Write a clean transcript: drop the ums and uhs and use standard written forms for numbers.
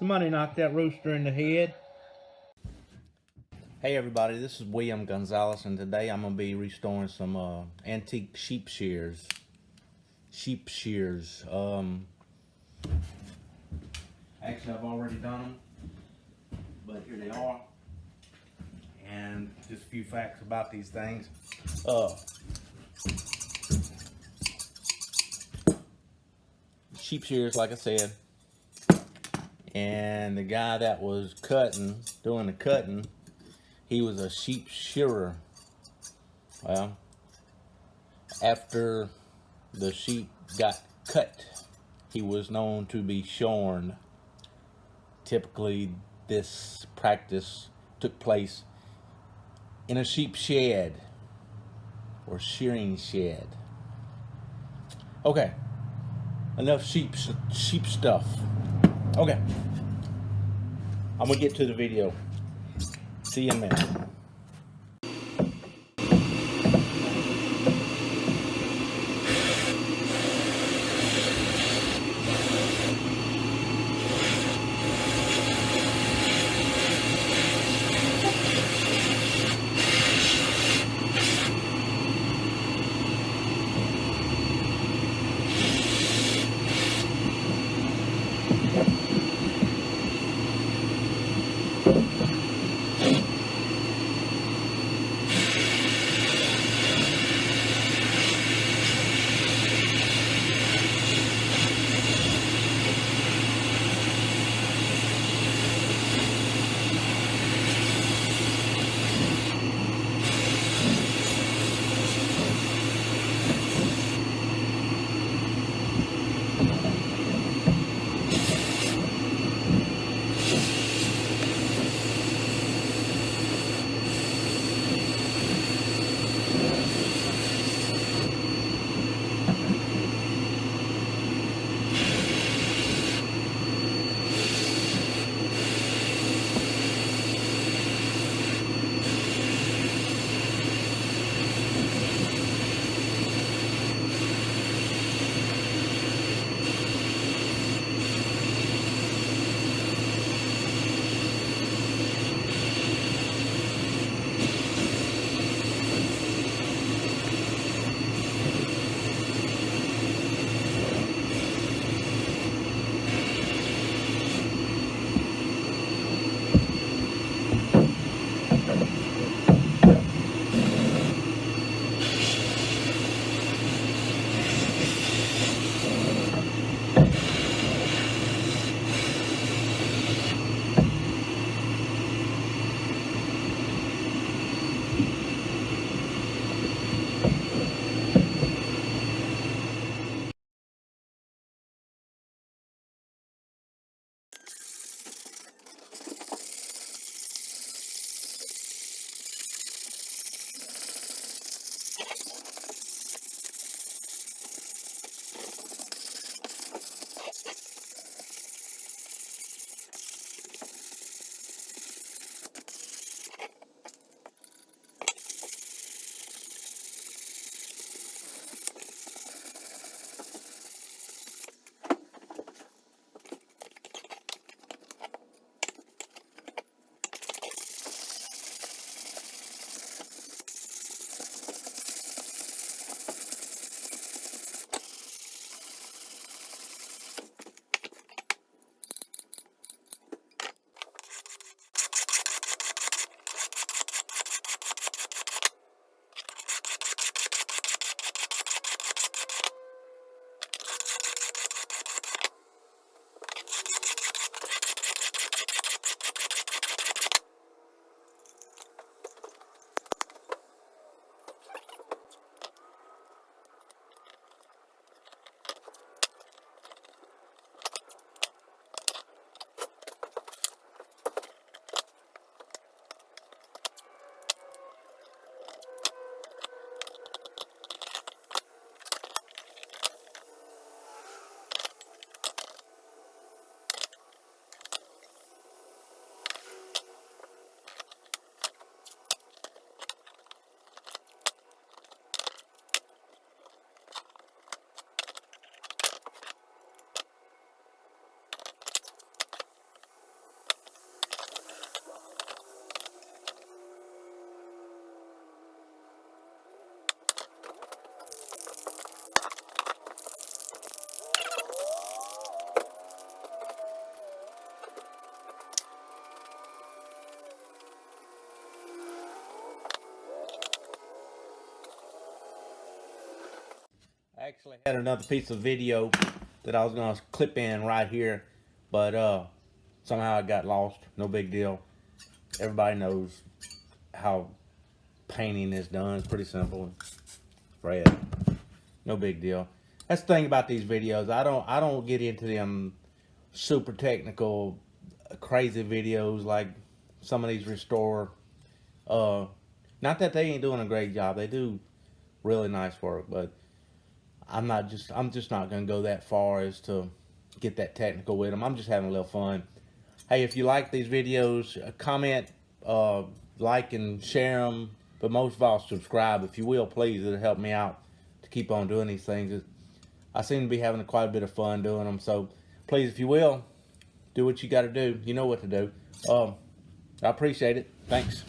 Somebody knocked that rooster in the head. Hey everybody, this is William Gonzalez, and today I'm going to be restoring some antique sheep shears. Actually I've already done them, but here they are. And just a few facts about these things. Sheep shears, like I said, and the guy that was doing the cutting, he was a sheep shearer. Well, after the sheep got cut, he was known to be shorn. Typically, this practice took place in a sheep shed or shearing shed. Okay, enough sheep stuff. Okay, I'm gonna get to the video. See you in a minute. actually had another piece of video that I was gonna clip in right here, but somehow it got lost. No big deal. Everybody knows how painting is done. It's pretty simple. Red. No big deal. That's the thing about these videos. I don't get into them super technical, crazy videos like some of these restore. Not that they ain't doing a great job. They do really nice work, but I'm just not gonna go that far as to get that technical with them. I'm just having a little fun. Hey, if you like these videos, comment, like and share them, but most of all, subscribe if you will, please. It'll help me out to keep on doing these things. I seem to be having quite a bit of fun doing them, so please, if you will, do what you got to do. You know what to do. I appreciate it. Thanks.